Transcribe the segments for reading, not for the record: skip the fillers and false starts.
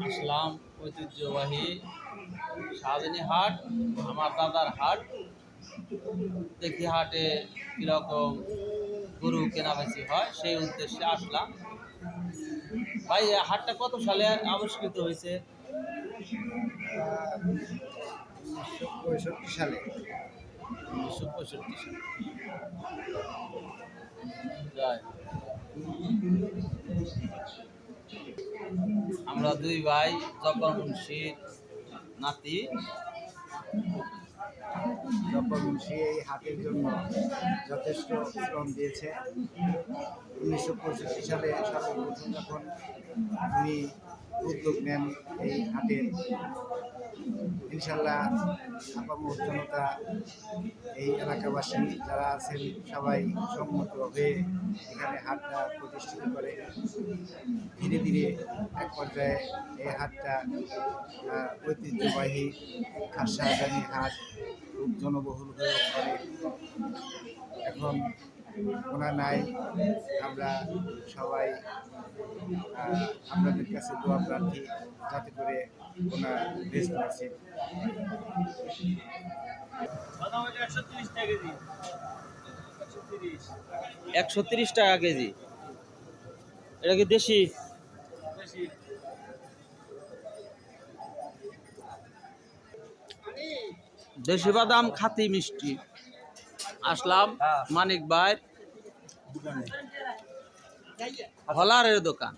আসলাম ঐতিহ্যবাহী শাহজানি হাট, আমার দাদার হাট। দেখি হাটে কিরকম গরু কেনাবেচি হয়, সেই উদ্দেশ্যে আসলাম। ভাই, হাটটা কত সালে আবিষ্কৃত হয়েছে? 1965 সালে। 1965 সালে। যাই, আমরা দুই ভাই জব্বার মুন্সির নাতি। জব্বার মুন্সি এই হাটের জন্য যথেষ্ট শ্রম দিয়েছে। 1965 সালে সর্বপ্রথম যখন উনি উদ্যোগ নেন এই হাটের, ইনশাল্লাহ আপামর জনতা, এই এলাকাবাসী যারা আছেন সবাই সম্মত হয়ে এখানে হাটটা প্রতিষ্ঠিত করে। ধীরে ধীরে এক পর্যায়ে এই হাটটা ঐতিহ্যবাহী খাস শাহজানি হাট খুব জনবহুল হয়ে পড়ে। এখন ওনা নাই, আমরা সবাই আপনাদের কাছে দোয়া প্রার্থী যাতে করে ওনা বেস্ট আছে। 130 টাকা কেজি। এটা কি দেশি? দেশি বাদাম খাতি মিষ্টি। আসলাম মানিক ভাই হলারের দোকান।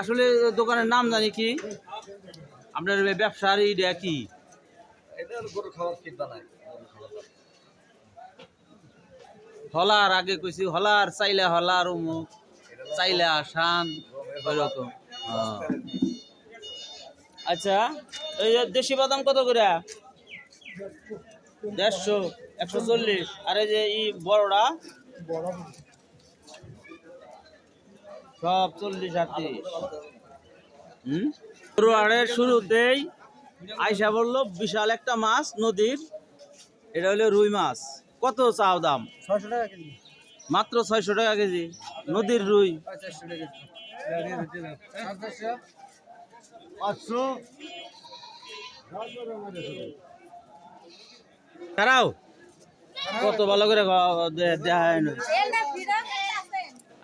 আসলে দোকানের নাম জানি কি? আপনার ব্যবসার ইটা কি? হলার আগে কইছি, হলার চাইলে হলার অমুক, চাইলে আসান, ওইরকম। আচ্ছা, এই দেশি বাদাম কত করে? 150, 140। আর এই যে বড়টা সব 40-38। ফেব্রুয়ারির শুরুতেই আয়সা বললো বিশাল একটা মাছ নদীর, এটা হলো রুই মাছ। কত চাও দাম? 600 টাকা কেজি। মাত্র 600 টাকা কেজি নদীর রুই। 500। দাঁড়াও, কত ভালো করে দেখা হয় না।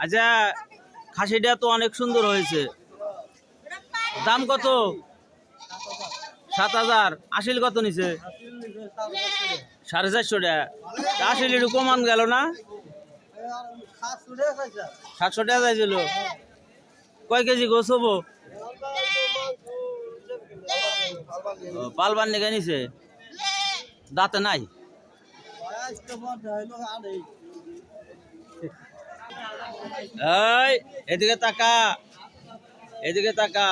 আচ্ছা, খাসিটা তো অনেক সুন্দর হয়েছে। দাম কত? 7000। আসিল কত নিছে? 450 টাকা। আসিল একটু কমান গেল না? 700 টাকা চাইছিল। কয় কেজি গোছ হবো? পালবার নিকে নিছে, দাঁতে নাই। এই এদিকে তাকা, এদিকে তাকা।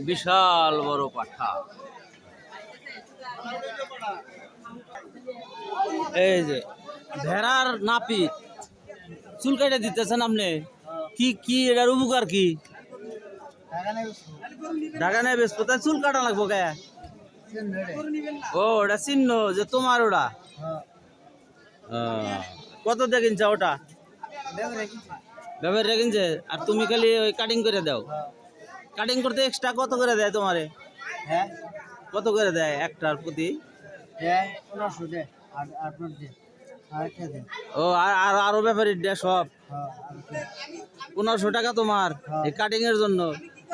বিশাল বড় পাঠা। এই যে ভেড়ার নাপিত, চুল কেটে দিতেছেন আপনি? কি কি এটার উপকার কি? ঢাকা নেই বেশ, কোথায় চুল কাটা লাগবো কে? ও, ওটা চিহ্ন যে তোমার ওটা। কত দিয়ে কিনছে ওটা? ব্যবহার কিনছে। আর তুমি খালি ওই কাটিং করে দাও? কাটিং করতে এক্সট্রা কত করে দেয় তোমারে? কত করে দেয় একটার প্রতি? ও, আর আরো ব্যাপারী সব 1500 টাকা তোমার এই কাটিং এর জন্য।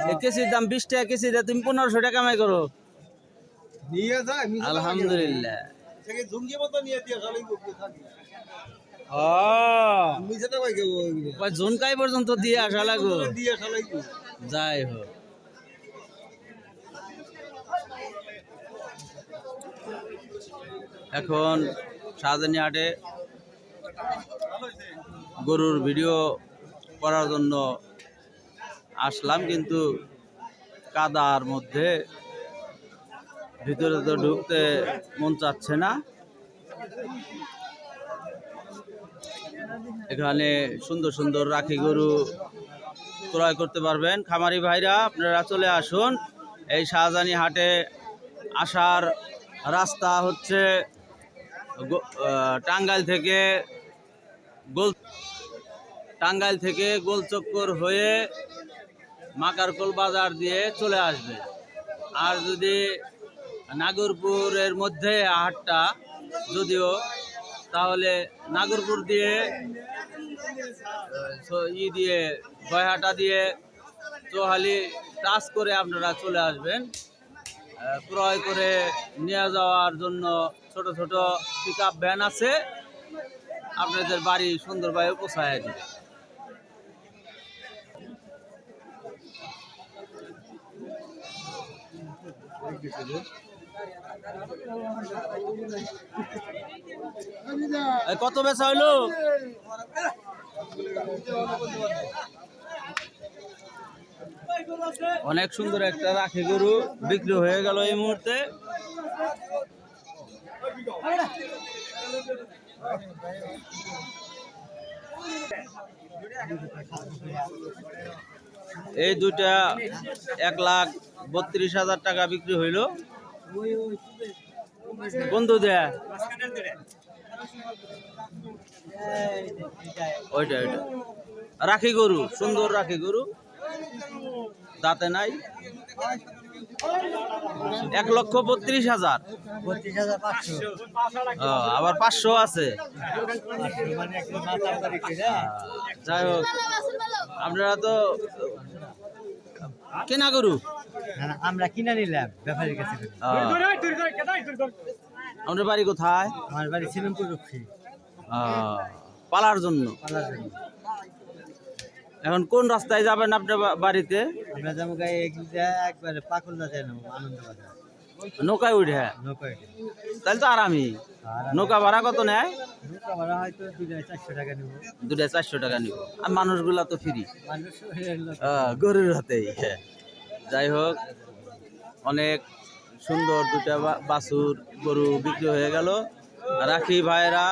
এই কেজির দাম 20 টাকা কেজি দেয়, তুমি 1500 টাকা কামাই করো। আলহামদুলিল্লাহ। ঝুনকাই পর্যন্ত দিয়ে আসা লাগো। যাই হোক, এখন শাহজানি হাটে গরুর ভিডিও করার জন্য আসলাম, কিন্তু কাদার মধ্যে ভিতরে তো ঢুকতে মন চাচ্ছে না। এখানে সুন্দর সুন্দর রাখি গরু ক্রয় করতে পারবেন। খামারি ভাইরা, আপনারা চলে আসুন। এই শাহজানি হাটে আসার রাস্তা হচ্ছে টাঙ্গাইল থেকে টাঙ্গাইল থেকে গোলচক্কর হয়ে মাকারকোল বাজার দিয়ে চলে আসবে। আর যদি নাগরপুরের মধ্যে হাটটা যদিও, তাহলে নাগরপুর দিয়ে দিয়ে গয়হাটা দিয়ে চোহালি টাচ করে আপনারা চলে আসবেন। ক্রয় করে নিয়ে যাওয়ার জন্য ছোট ছোট পিক আপ ভ্যান আছে, আপনাদের বাড়ি সুন্দরভাবে পৌঁছায় দিবে। কত বেচা হইলো? অনেক সুন্দর একটা রাখি গরু বিক্রি হয়ে গেল এই মুহূর্তে। এই দুইটা 1,32,000 টাকা বিক্রি হইল। কোন দুধ? ওইটা ওইটা রাখি গরু, সুন্দর রাখি গরু, দাঁতে নাই। 1,32,000। আবার 500 আছে। যাই হোক, আপনারা তো কেনা গরু? আমরা কিনে নিলাম ব্যাপারীর কাছে। আপনার বাড়ি কোথায়? আমার বাড়ি সিলমপুর। পালার জন্য। এখন কোন রাস্তায় যাবেন আপনার বাড়িতে? আমরা যাবো একবারে পাকুলদা যাই নেবো, আনন্দবাজার। নৌকায় উঠে? নৌকায়। তাহলে তো আরামই। নৌকা ভাড়া কত নেয়? নৌকা ভাড়া হয়তো 2,400 টাকা নেবো। 2,400 টাকা নিব। আর মানুষগুলা তো ফ্রি, মানুষ গরুর হাতেই। যাই হোক, অনেক সুন্দর দুটা বাছুর গরু বিক্রি হয়ে গেল। রাখি ভাইরা,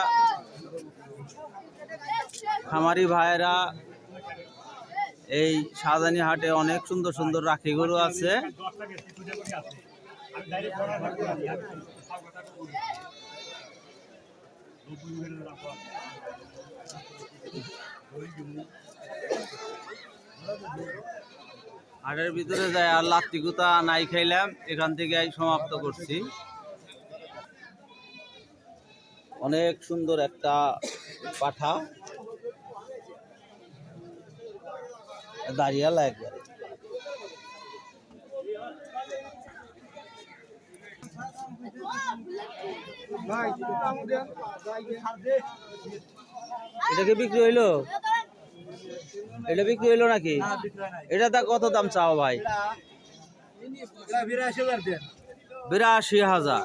খামারি ভাইরা, এই শাহজানি হাটে অনেক সুন্দর সুন্দর রাখি গরু আছে। হাটের ভিতরে যাই আর লাত্তি গুতা নাই খাইলাম, এখান থেকে সমাপ্ত করছি। অনেক সুন্দর একটা পাঠা, দাঁড়িয়ালা একবারে। এটা কি বিক্রি হইলো? এটা বিক্রি হইলো নাকি? এটা কত দাম চাও ভাই? 82,000।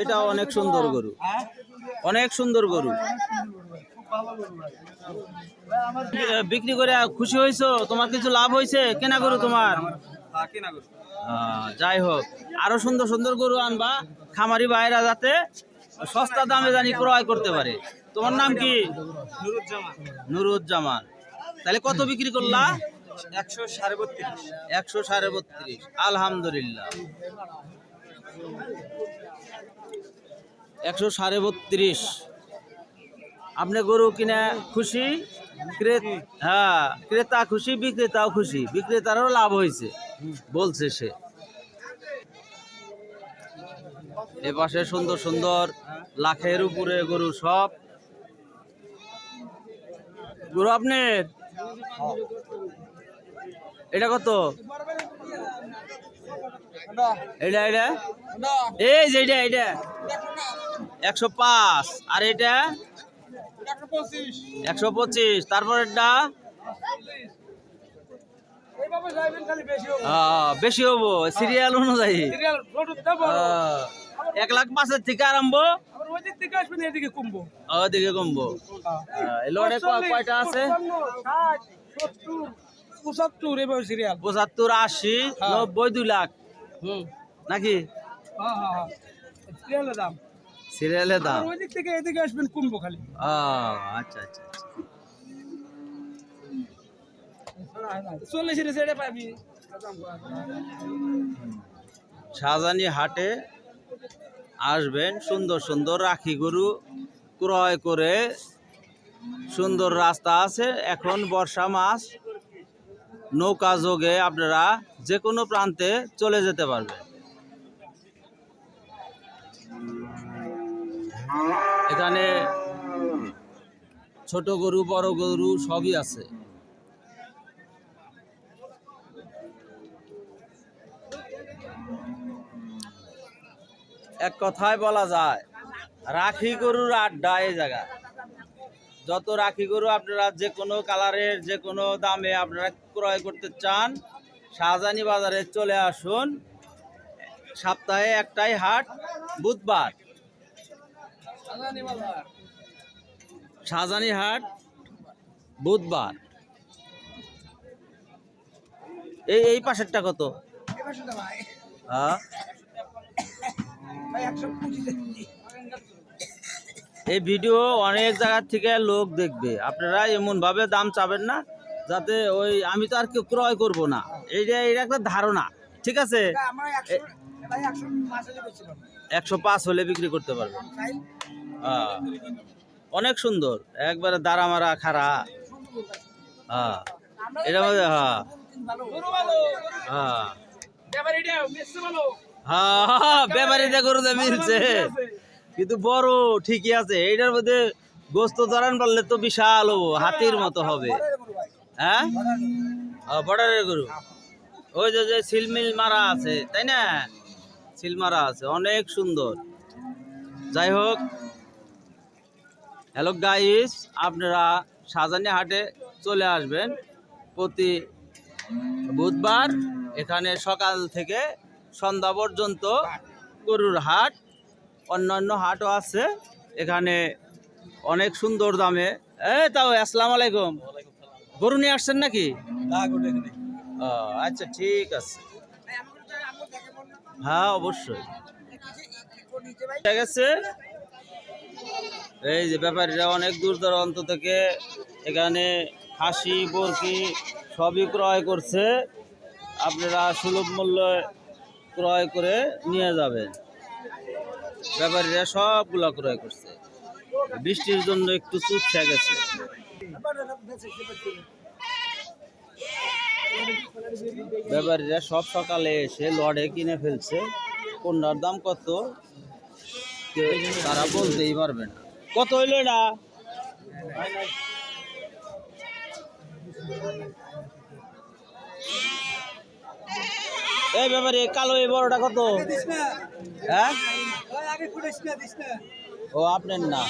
এটা অনেক সুন্দর গরু, অনেক সুন্দর গরু। বিক্রি করে খুশি হয়েছো? তোমার কিছু লাভ হয়েছে? কেনা গরু তোমার? যাই হোক, আরো সুন্দর সুন্দর গরু আনবা, খামারি ভাইরা যাতে সস্তা দামে জানি ক্রয় করতে পারে। তোমার নাম কি? নুরুজ্জামান। তাহলে কত বিক্রি করলা? 135। আলহামদুলিল্লাহ, 135। আপনি গরু কিনে খুশি? হ্যাঁ, ক্রেতা খুশি, বিক্রেতাও খুশি, বিক্রেতারও লাভ হয়েছে বলছে সে। এ পাশে সুন্দর সুন্দর লাখের উপরে গরু, সব গরু আপনার। এটা কত? এটা এটা এই যে এটা 105। আর এটা 125। তারপর এটা বেশি হবো সিরিয়াল অনুযায়ী। 1,05,000 থেকে আরম্ভ, ওদিকে কমবো। লড়ে কয়টা আছে? 75, 80, 90, 2 লাখ নাকি? সিরিয়ালের দাম। আচ্ছা আচ্ছা। শাহজানি হাটে আসবেন, সুন্দর সুন্দর রাখি গরু ক্রয় করে সুন্দর রাস্তা আছে। এখন বর্ষা মাস, নৌকা যোগে আপনারা যে কোনো প্রান্তে চলে যেতে পারবেন। এখানে ছোট গরু বড় গরু সবই আছে। এক কথায় বলা যায় রাখি গরুর আড্ডা এই জায়গা। যত রাখি গরু আপনারা যে কোনো কালারের যে কোনো দামে আপনারা ক্রয় করতে চান, শাহজানি বাজারে চলে আসুন। সপ্তাহে একটাই হাট, বুধবার। শাহজানি হাট বুধবার। এই পাশেরটা কত? হ্যাঁ, এই ভিডিও অনেক জায়গার থেকে লোক দেখবে, আপনারা এমন ভাবে দাম চাবেন না যাতে ওই আমি তো আর কেউ ক্রয় করব না, এইটা একটা ধারণা। ঠিক আছে, 105 হলে বিক্রি করতে পারবেন। হ্যাঁ, অনেক সুন্দর, একবারে দাঁড়া মারা খাড়া। হ্যাঁ, এটার মধ্যে হ্যাঁ হ্যাঁ হ্যাঁ ব্যাপারীটা গরুতে মিলছে, কিন্তু বড় ঠিকই আছে। এইটার মধ্যে গোস্ত ধরান পারলে তো বিশাল হবো, হাতির মতো হবে। হ্যাঁ, বর্ডারের গরু, ওই যে সিলমিল মারা আছে, তাই না? সিল মারা আছে, অনেক সুন্দর। যাই হোক, হ্যালো গাইস, আপনারা শাহজানি হাটে চলে আসবেন প্রতি বুধবার। এখানে সকাল থেকে সন্ধ্যা পর্যন্ত গরুর হাট, অন্যান্য হাটও আছে এখানে অনেক সুন্দর দামে। তাও আসসালামু আলাইকুম, গরু নিয়ে আসছেন নাকি? ও আচ্ছা, ঠিক আছে। হ্যাঁ, অবশ্যই ঠিক আছে। এই যে ব্যাপারীরা অনেক দূর দূরান্ত থেকে এখানে খাসি বরকি সবই ক্রয় করছে, আপনারা সুলভ মূল্যে ক্রয় করে নিয়ে যাবেন। ব্যাপারীরা সবগুলা ক্রয় করছে, বৃষ্টির জন্য একটু চুপসে গেছে। ব্যাপারীরা সব সকালে এসে লড়ে কিনে ফেলছে। কোনটার দাম কত তারা বলতেই পারবে না। কত হইল এটা? এই ব্যাপারে কালো এই বড়টা কত? হ্যাঁ, ও আপনার না।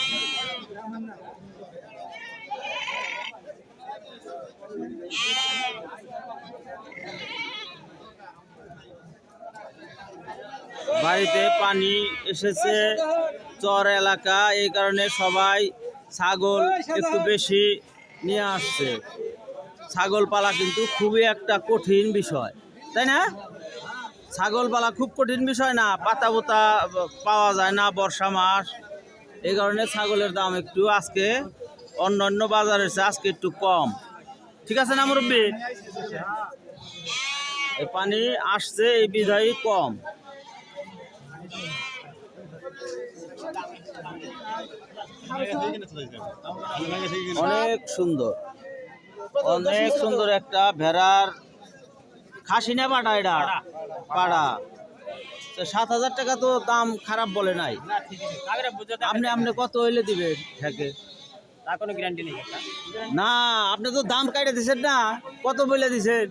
বাড়িতে পানি এসেছে, চর এলাকা, এই কারণে সবাই ছাগল একটু বেশি নিয়ে আসছে। ছাগল পালা কিন্তু খুবই একটা কঠিন বিষয়, তাই না? ছাগল পালা খুব কঠিন বিষয় না, পাতা পোতা পাওয়া যায় না বর্ষা মাস, এই কারণে ছাগলের দাম একটু আজকে অন্যান্য বাজারের চেয়ে আজকে একটু কম। ঠিক আছে না মুরব্বী? এই পানি আসছে এই বিধায় কম। অনেক সুন্দর, অনেক সুন্দর একটা ভেড়ার খাসি না পাটা? এটা পাড়া। 7,000 টাকা তো দাম খারাপ বলে নাই। আপনি কত হইলে দিবেন? না, আপনি তো দাম কাটে দিচ্ছেন না, কত বলে দিচ্ছেন?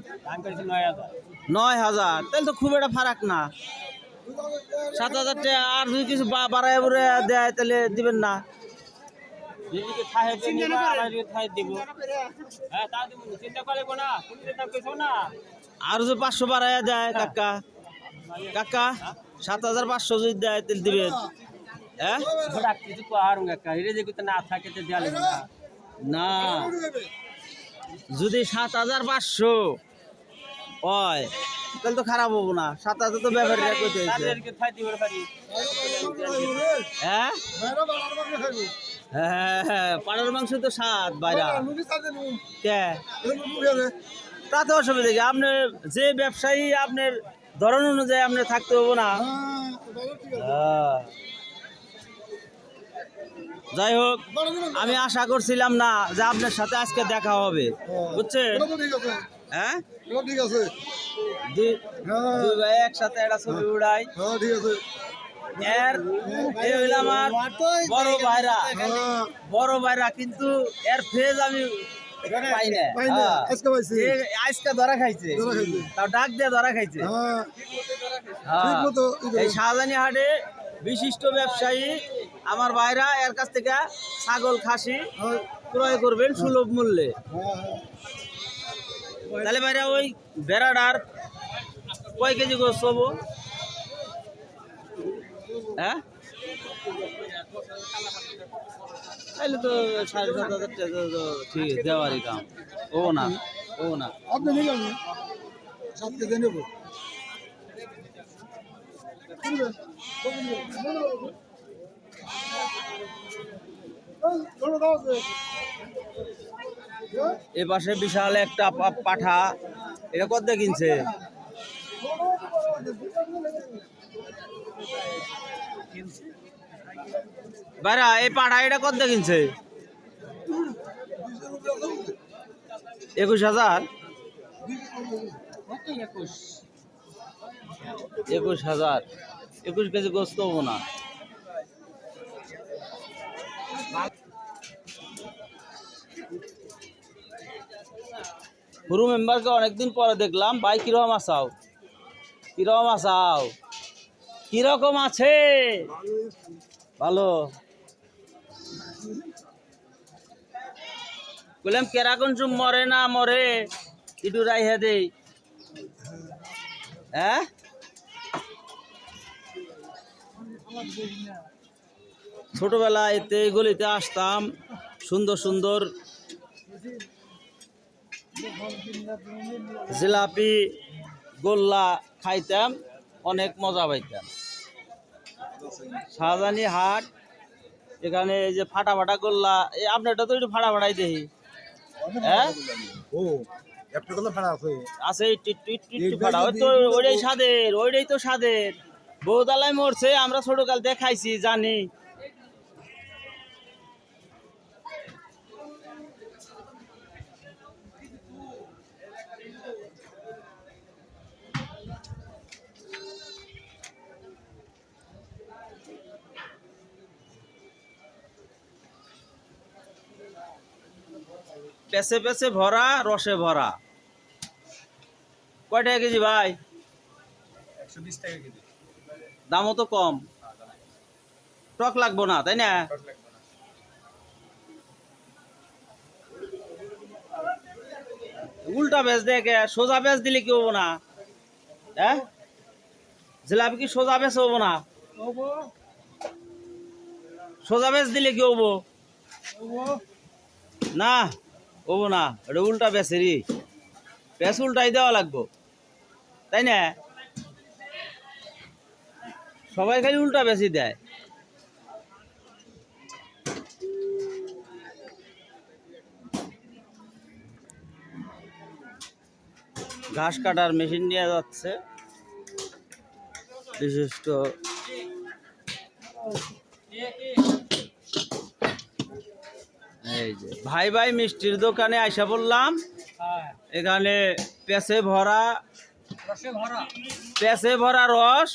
9,000। তাহলে তো খুব একটা ফারাক না। 7,000 টাকা আর যদি কিছু বাড়ায় বড়ে দেয় তাহলে দিবেন না? আর যদি 500 বাড়ায় দেয় কাকা, 7,500 যদি দেয় তাহলে দিবেন? হ্যাঁ, না, যদি 7,500 হয় তাহলে তো খারাপ হবো না। 7,000 তো ব্যাপারীরা কইতে হয়েছে। হ্যাঁ হ্যাঁ হ্যাঁ, পাড়ার মাংস তো স্বাদ বাইরা। তাতে অসুবিধা কি? আপনি যে ব্যবসায়ী, আপনার ধরন অনুযায়ী আপনি থাকতে হবো না। যাই হোক, আমি আশা করছিলাম না যে আপনার সাথে আজকে দেখা হবে, বুঝছেন? হ্যাঁ, ঠিক আছে দুই ভাই একসাথে একটা ছবি উড়াই। ঠিক আছে এই হইল আমার বড় ভাইরা, কিন্তু এর ফেজ আমি পাই না। হ্যাঁ। আজকে পাইছি এ আজকে ধরা খাইছে, তাও ডাক দিয়ে ধরা খাইছে। হ্যাঁ। এই শাহজানি হাটে বিশিষ্ট ব্যবসায়ী আমার ভাইরা এর কাছ থেকে ছাগল খাসি ক্রয় করবেন সুলভ মূল্যে। তাহলে ভাইরা ওই বেড়াটার কয় কেজি গোস্ত হবো? হ্যাঁ, তাহলে তো 7,500 টাকা তো ঠিক দেওয়ারই কাম। ও না, ও না, আপনি নিলাম 7 কেজি নেব এ পাশে বিশাল একটা পাঠা, এটা কত দিয়ে কিনছে? ভাইরা এই পাঠা এটা কত দিয়ে কিনছে? 21,000। 21,000, 21 কেজি গোস্ত হবো না। পুরো মেম্বারকে অনেকদিন পরে দেখলাম। ভাই কিরকম আসাও? কিরকম আসাও? কিরকম আছে? ভালো। বললাম কেরাকন চুম মরে না মরে একটু রাইহে দেই। হ্যাঁ, ছোটবেলায় এতে গলিতে আসতাম, সুন্দর সুন্দর জিলাপি গোল্লা খাইতাম, অনেক মজা পাইতাম। শাহজানি হাট, এখানে এই যে ফাটা ফাটা গোল্লা, আপনারটা তো একটু ফাটা ফাটাই দেখি। হ্যাঁ, ও একটা কথা ভাড়া আছে আছে একটু ফাটা। ওই তো ওইটাই স্বাদের, ওইটাই তো স্বাদের। বৌদালাই মরছে, আমরা ছোটকাল থেকে খাইছি, জানি। পেছে পেছে ভরা, রসে ভরা। কয় টাকা কেজি ভাই? 120 টাকা কেজি। দামও তো কম। টক লাগবো না, তাই না? উল্টা বেচ দেখে, সোজা বেচ দিলে কি হবো না? হ্যাঁ, জিলাপি কি সোজা বেচ হবো না? সোজা বেচ দিলে কি হবো? না, হবো না। এটা উল্টা বেচেরই, বেচ উল্টাই দেওয়া লাগবো, তাই না? সবাই খালি উল্টা বেশি দেয়। ঘাস কাটার মেশিন নিয়ে যাচ্ছে বিশিষ্ট এই যে ভাই ভাই মিষ্টির দোকানে আইসা বললাম। এখানে পেছে ভরা রস।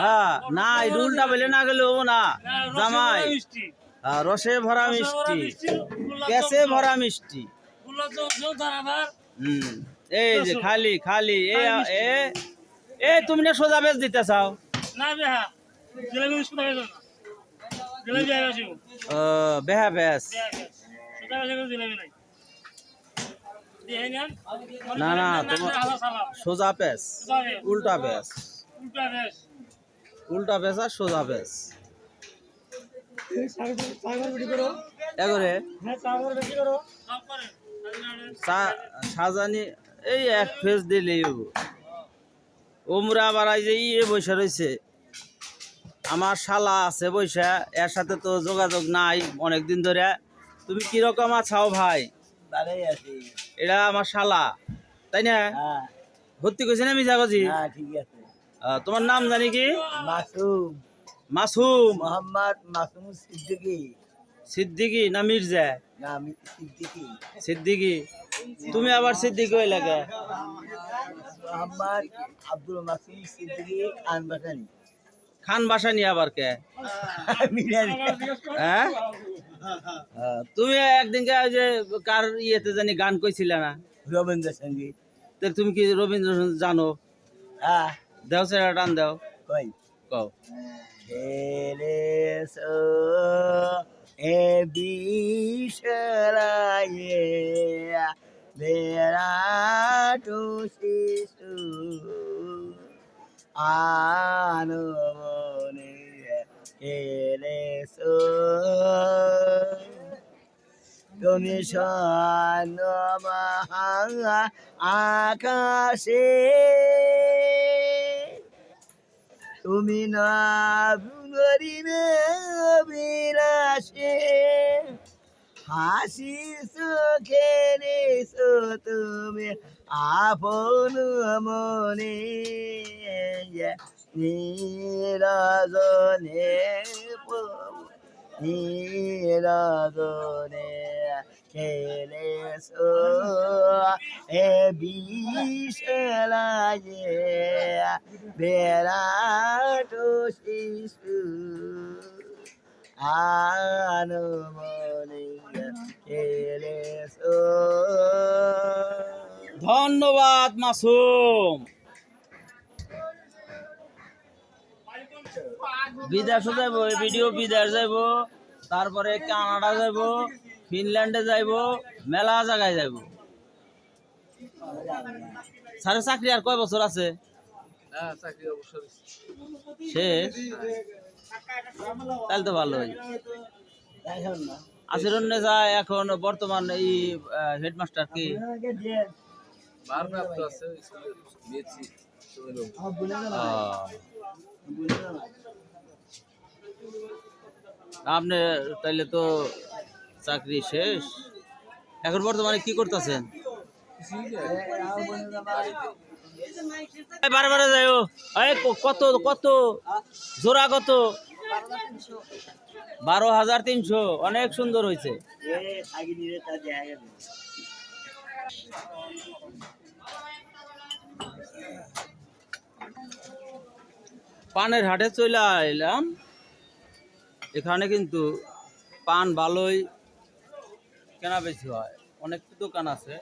হ্যাঁ, না এটা উল্টা বেলে না গেলে হবো না জামাই। রসে ভরা মিষ্টি, পেছে ভরা মিষ্টি। এই যে খালি খালি এ তুমি না সোজা বেচ দিতে চাও? বেহা বেশ না না, তোমার সোজা পেস, উল্টা পেস, উল্টা পেস আর সোজা পেস। সাজানি এই এক ফেস দিলেই ওমরা বাড়াই যে বৈশা রয়েছে। আমার শালা আছে বৈশা, এর সাথে তো যোগাযোগ নাই অনেকদিন ধরে। তুমি কিরকম আছাও ভাই? এটা আমার শালা, তাই না? ভর্তি করছি না মিছা করছি? তোমার নাম জানি কি? মাসুম, মাসুম, মোহাম্মদ মাসুম সিদ্দিকী। সিদ্দিকি না মির্জা? না আমি সিদ্দিকি। সিদ্দিকি। তুমি আবার সিদ্দিকি হইলা কে? মোহাম্মদ আব্দুল মাসুদ সিদ্দিকি খান বাসানি। খান বাসানি আবার কে? হ্যাঁ? তুমি একদিনকে ওই যে কার ইয়েতে জানি গান কইছিলে না? রবীন্দ্র সঙ্গীত। তো তুমি কি রবীন্দ্র জানো? হ্যাঁ দেও সেটা টান দাও, কই কও। খেলে সো এ বিশরায়ে বিরাট শিশু আনমনে খেলে সো তুমি স্বর্ণমহা আকাশে তুমি নাবুনরিনে বিলাসে হাসি চোখে নিছো তুমি আপন মনে নীরজনে নীরজনে খেলেছো এ বিশালায়ে বিরাট শিশু আনমনে খেলেছো। ধন্যবাদ মাসুম। বিদেশে যাইব, এই ভিডিও বিদেশ যাইব, তারপরে কানাডা যাইব, ফিনল্যান্ডে যাইব, মেলা জায়গায় যাইব। স্যারের চাকরি আর কয় বছর আছে? শেষ? তাহলে তো ভালোই। আসিরুন্নে যায় এখন বর্তমান এই হেডমাস্টার কি? আপনি তাইলে তো চাকরি শেষ, এখন বর্তমানে কি করতেছেন? বারে বারে যাইও। কত কত জোড়া কত? 12,300। অনেক সুন্দর হয়েছে। পানের হাটে চলে এলাম। এখানে কিন্তু পান ভালোই কেনা বেশি হয়, অনেক দোকান আছে,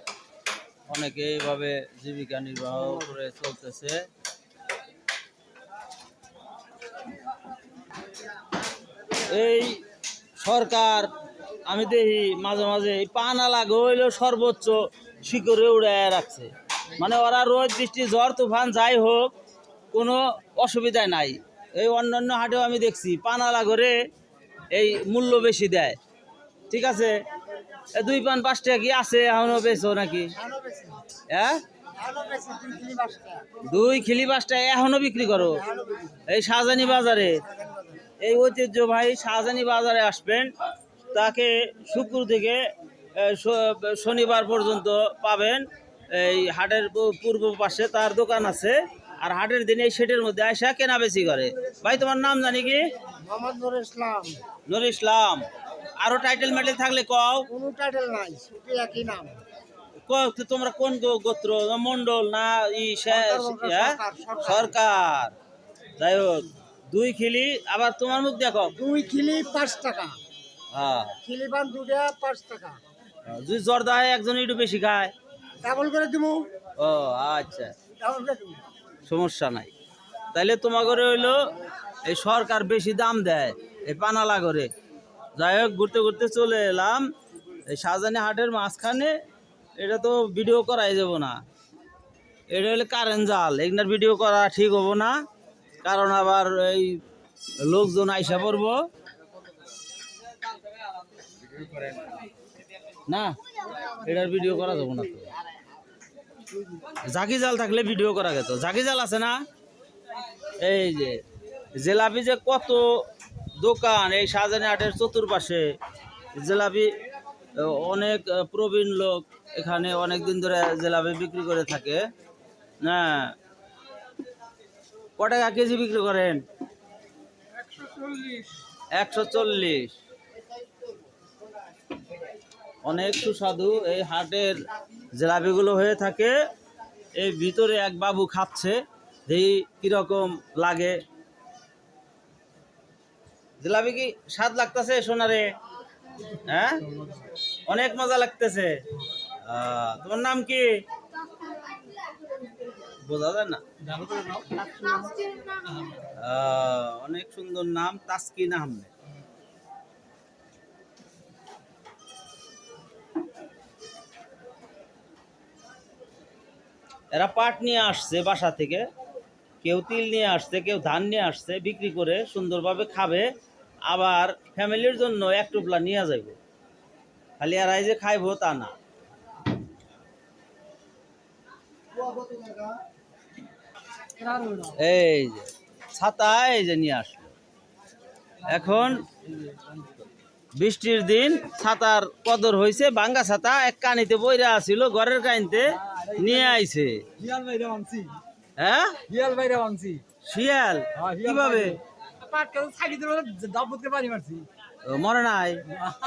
অনেকে এইভাবে জীবিকা নির্বাহ করে চলতেছে। এই সরকার আমি দেখি মাঝে মাঝে এই পান আলাগো হইলেও সর্বোচ্চ শিকড়ে উড়ায় রাখছে, মানে ওরা রোদ বৃষ্টি ঝড় তুফান যাই হোক কোনো অসুবিধা নাই। এই অন্যান্য হাটেও আমি দেখছি পান আলাগরে এই মূল্য বেশি দেয়, ঠিক আছে। 2 পান 5 টাকা কি আছে এখনো বেচো নাকি? হ্যাঁ 2 খিলি 5 টাকা এখনো বিক্রি করো? এই শাহজানি বাজারে, এই ঐতিহ্য ভাই শাহজানি বাজারে আসবেন, তাকে শুক্র থেকে শনিবার পর্যন্ত পাবেন। এই হাটের পূর্ব পাশে তার দোকান আছে, আর হাটের দিনে এই শেটের মধ্যে আয়সা কেনা বেচি করে। ভাই তোমার নাম জানি কি? মোহাম্মদ নুর ইসলাম। নুর ইসলাম। আরো টাইটেল মেটেল থাকলে কও। কোনো টাইটেল নাই, শুধু একই নাম। তোমরা কোন গোত্র? মন্ডল না সরকার? যাই হোক 2 খিলি। আবার তোমার মুখ দেখো। 2 খিলি 5 টাকা। হ্যাঁ খিলি পান 2টা 5 টাকা। যদি জর্দা হয় একজন একটু বেশি খায়, ডাবল করে দিব। ও আচ্ছা, ডাবল করে দিব। সমস্যা নাই। তাইলে তোমাকে হইলো এই সরকার বেশি দাম দেয় এই পানালা করে। যাই হোক ঘুরতে ঘুরতে চলে এলাম এই শাহজানি হাটের মাঝখানে। এটা তো ভিডিও করাই যাব না, এটা হলে কারেন্ট জাল, এগুলার ভিডিও করা ঠিক হবো না, কারণ আবার এই লোকজন আইসা পড়বো না, এটার ভিডিও করা যাবো না। তো জাকি জাল থাকলে ভিডিও করা যেত। জাকি জাল আছে না? এই যে জেলাপি যে কত দোকান এই শাহজানি হাটের চতুর্পাশে, জেলাপি অনেক প্রবীণ লোক এখানে অনেক দিন ধরে জেলাপি বিক্রি করে থাকে। হ্যাঁ, ক টাকা কেজি বিক্রি করেন? 140। অনেক সুস্বাদু এই হাটের জিলাপিগুলো হয়ে থাকে। এই ভিতরে এক বাবু খাচ্ছে, এই কিরকম লাগে। জিলাপি কি স্বাদ লাগতেছে সোনারে? হ্যাঁ, অনেক মজা লাগতেছে। তোমার নাম কি? বোঝা যায় না। অনেক সুন্দর নাম, তাসকিন আহমেদ। এরা পাট নিয়ে আসছে বাসা থেকে, কেউ তিল নিয়ে আসছে, কেউ ধান নিয়ে আসছে, বিক্রি করে সুন্দরভাবে খাবে, আবার ফ্যামিলির জন্য এক টোপলা নিয়ে যাইব। খালি এরাই যে খাইবো তা না। এই যে ছাতা, এই যে নিয়ে আসলো। এখন বৃষ্টির দিন ছাতার কদর হয়েছে। ভাঙ্গা ছাতা এক কানিতে বইরা আছিল, ঘরের কানিতে নিয়ে আইছে। হ্যাঁ, শিয়াল কিভাবে? মরে নাই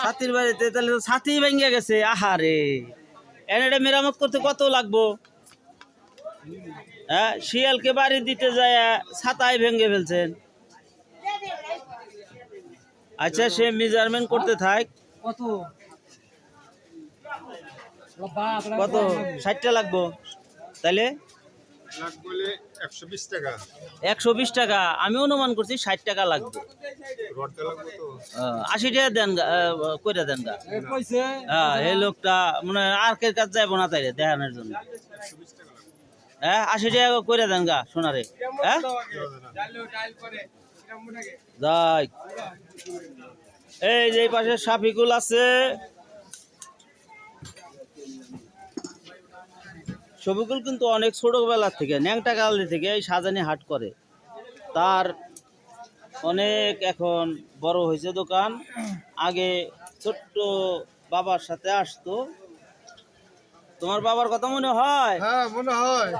ছাতির বাড়িতে, তাহলে তো ছাতি ভেঙে গেছে। আহারে, এটা মেরামত করতে কত লাগবো? হ্যাঁ, শিয়ালকে বাড়ি দিতে যায় ছাতাই ভেঙে ফেলছেন। আচ্ছা, সে মেজারমেন্ট করতে থাক। কত? 60টা লাগবো তাইলে? 120 টাকা। 120 টাকা। আমি অনুমান করছি 60 টাকা লাগবে। 80 টাকা দেন কইরা দেন গা। হ্যাঁ, এই লোকটা মানে আর কে কাজ যাইবো না তাইলে দেখানোর জন্য। হ্যাঁ, 80 টাকা কইরা দেন গা সোনারে। হ্যাঁ, যাই। এই যে পাশে শাফিকুল আছে। শফিকুল কিন্তু অনেক ছোটবেলার থেকে, ন্যাংটা কালি থেকে এই সাজানি হাট করে। তার অনেক এখন বড় হয়েছে দোকান। আগে ছোট্ট বাবার সাথে আসতো। তোমার বাবার কথা মনে হয়? হ্যাঁ, মনে হয়।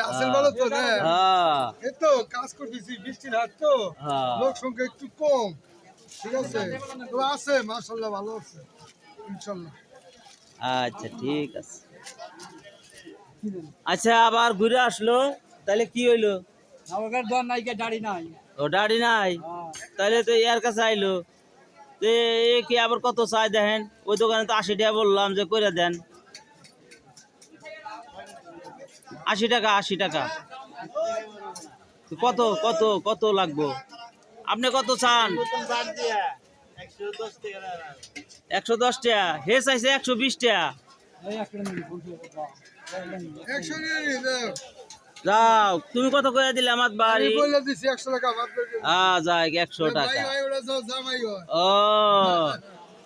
আসেন ভালো তো না? হ্যাঁ, এই তো কাজ করতেছি, বৃষ্টির হাট তো, হ্যাঁ। লোক সংখ্যা একটু কম। ঠিক আছে, তো আছে, মাশাআল্লাহ ভালো আছে, ইনশাআল্লাহ। আচ্ছা, ঠিক আছে। আচ্ছা, আবার ঘুরে আসলো, তাহলে কি হইলো? ও দাড়ি নাই, তাহলে তো এর কাছে আইলো। এ কি আবার কত চাই দেখেন? ওই দোকানে তো 80 টাকা বললাম যে করে দেন। 80 টাকা, 80 টাকা। কত কত কত লাগবো? আপনি কত চান? 110 টাকা। হে চাইছে 120 টাকা। 100 নিয়ে নি, দাও। যাও, তুমি কত করে দিলে আমার বাড়ি? আমি বলে দিছি 100 টাকা বাদ করে দিন। যাই 100 টাকা। ভাই ভাই ওরা সব জামাই হয়। ও,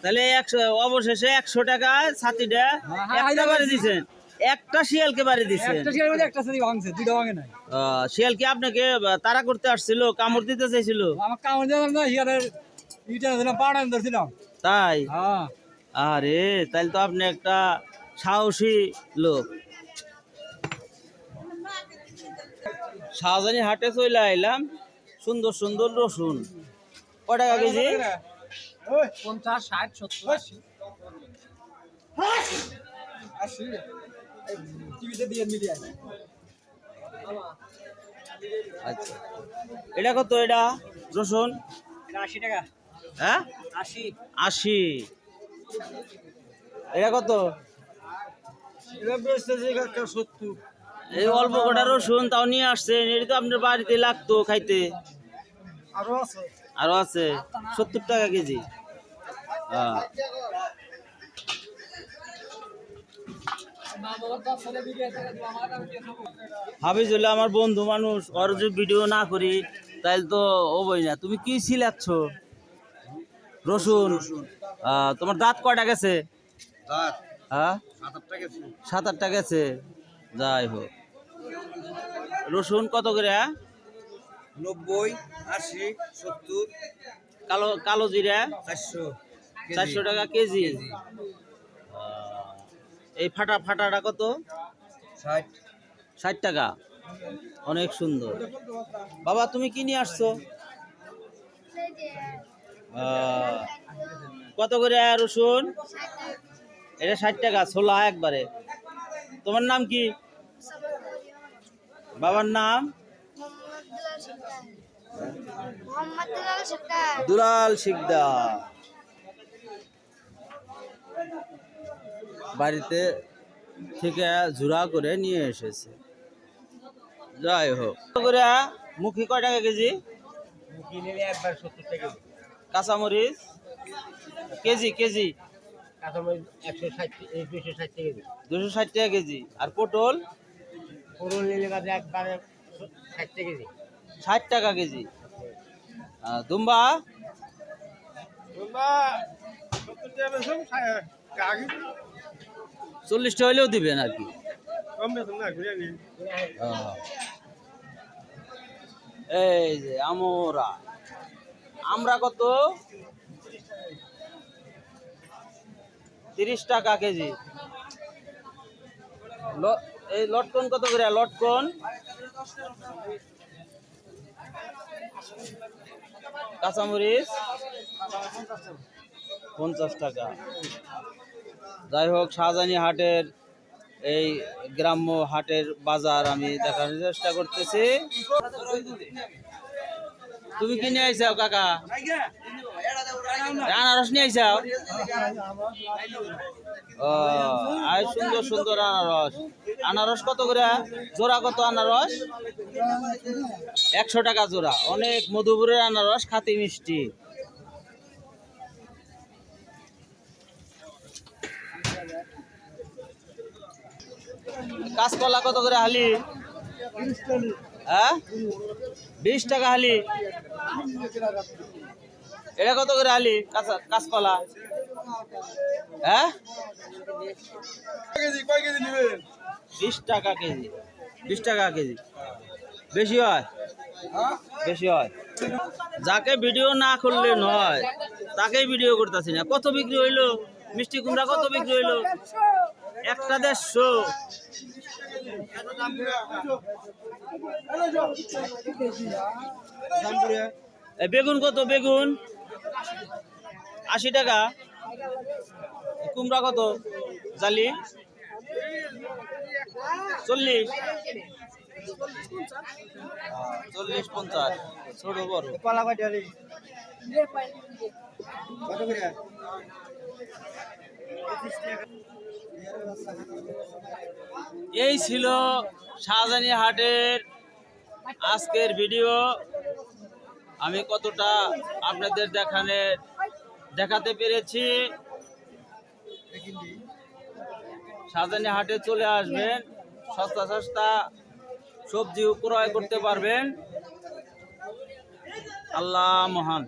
তাহলে 100 অবশেষে 100 টাকায় ছাতিটা একটা বাড়ি দিছেন, একটা শিয়ালকে বাড়ি দিছেন। শিয়াল কি আপনাকে তাড়া করতে আসছিল, কামড় দিতে চাইছিল? তাই? আরে, তাহলে তো আপনি একটা সাহসী লোক। শাহজানি হাটে চলে আইলাম। সুন্দর সুন্দর রসুন। কয় টাকা কেজি? 50, 60, 70, 80। আচ্ছা, এটা কত? এটা রসুন 80 টাকা। হ্যাঁ, 80। 80। এটা কত? এটা বেচতেছে 70। এই অল্প কটা রসুন তাও নিয়ে আসছেন, এটা তো আপনার বাড়িতে লাগতো খাইতে। আরো আছে। আরো আছে 70 টাকা কেজি। হ্যাঁ, হাফিজুল্লাহ আমার বন্ধু মানুষ, ওর যে ভিডিও না করি তাইলে তো হবই না। তুমি কি ছিলাচ্ছ? রসুন। তোমার দাঁত কয়টা গেছে? হ্যাঁ, 7-8টা গেছে। যাই হোক, রসুন কত করে? 90, 80, 70, কালো কালো জিরা 400। 400 টাকা কেজি। এই ফাটাটা কত? 60। 60 টাকা। অনেক সুন্দর। বাবা, তুমি কি নিয়ে আসছো? কত করে রসুন? এটা 60 টাকা ছোলা একবারে। তোমার নাম কি? বাবার নাম? দুলাল শিকদার। বাড়িতে থেকে ঝুরা করে নিয়ে এসেছে। যাই হোক, করে মুখি কয় টাকা কেজি? একবার 70 টাকা কাঁচামরিচ কেজি কেজি 160 টাকা 260 টাকা কেজি। আর পটল পুরো নিলে বাদে একবারে 60 টাকা 60 টাকা কেজি। দুম্বা 40 টাকা হইলেও দিবেন আর কি। এই যে আমরা কত? 30 টাকা কেজি। এই লটকন কত করে? লটকন কাঁচামরিচ 50 টাকা। যাই হোক, শাহজানি হাটের এই গ্রাম্য হাটের বাজার আমি দেখানোর চেষ্টা করতেছি। তুমি কি নিয়ে আইসাও কাকা? আনারস নিয়ে আইসাও? ও, আর সুন্দর সুন্দর আনারস। আনারস কত করে জোড়া? কত আনারস? 100 টাকা জোড়া। অনেক মধুপুরের আনারস, খাঁটি মিষ্টি। কাঁচকলা কত করে হালি? হ্যাঁ, 20 টাকা হালি। এটা কত করে হালি কাঁচকলা? হ্যাঁ, 20 টাকা কেজি। 20 টাকা কেজি বেশি হয়, বেশি হয়। যাকে ভিডিও না করলে নয় তাকেই ভিডিও করতেছি না। কত বিক্রি হইলো মিষ্টি কুমড়া? কত বিক্রি হইলো? একটা 150। বেগুন কত? বেগুন 80 টাকা। কুমড়া কত জালি? 40 50 ছোট বড়। কলা কয়টা হলি কত করে? এই ছিল শাহজানি হাটের আজকের ভিডিও। আমি কতটা আপনাদের দেখাতে পেরেছি। শাহজানি হাটে চলে আসবেন, সস্তা সস্তা সবজি ক্রয় করতে পারবেন। আল্লাহ মহান।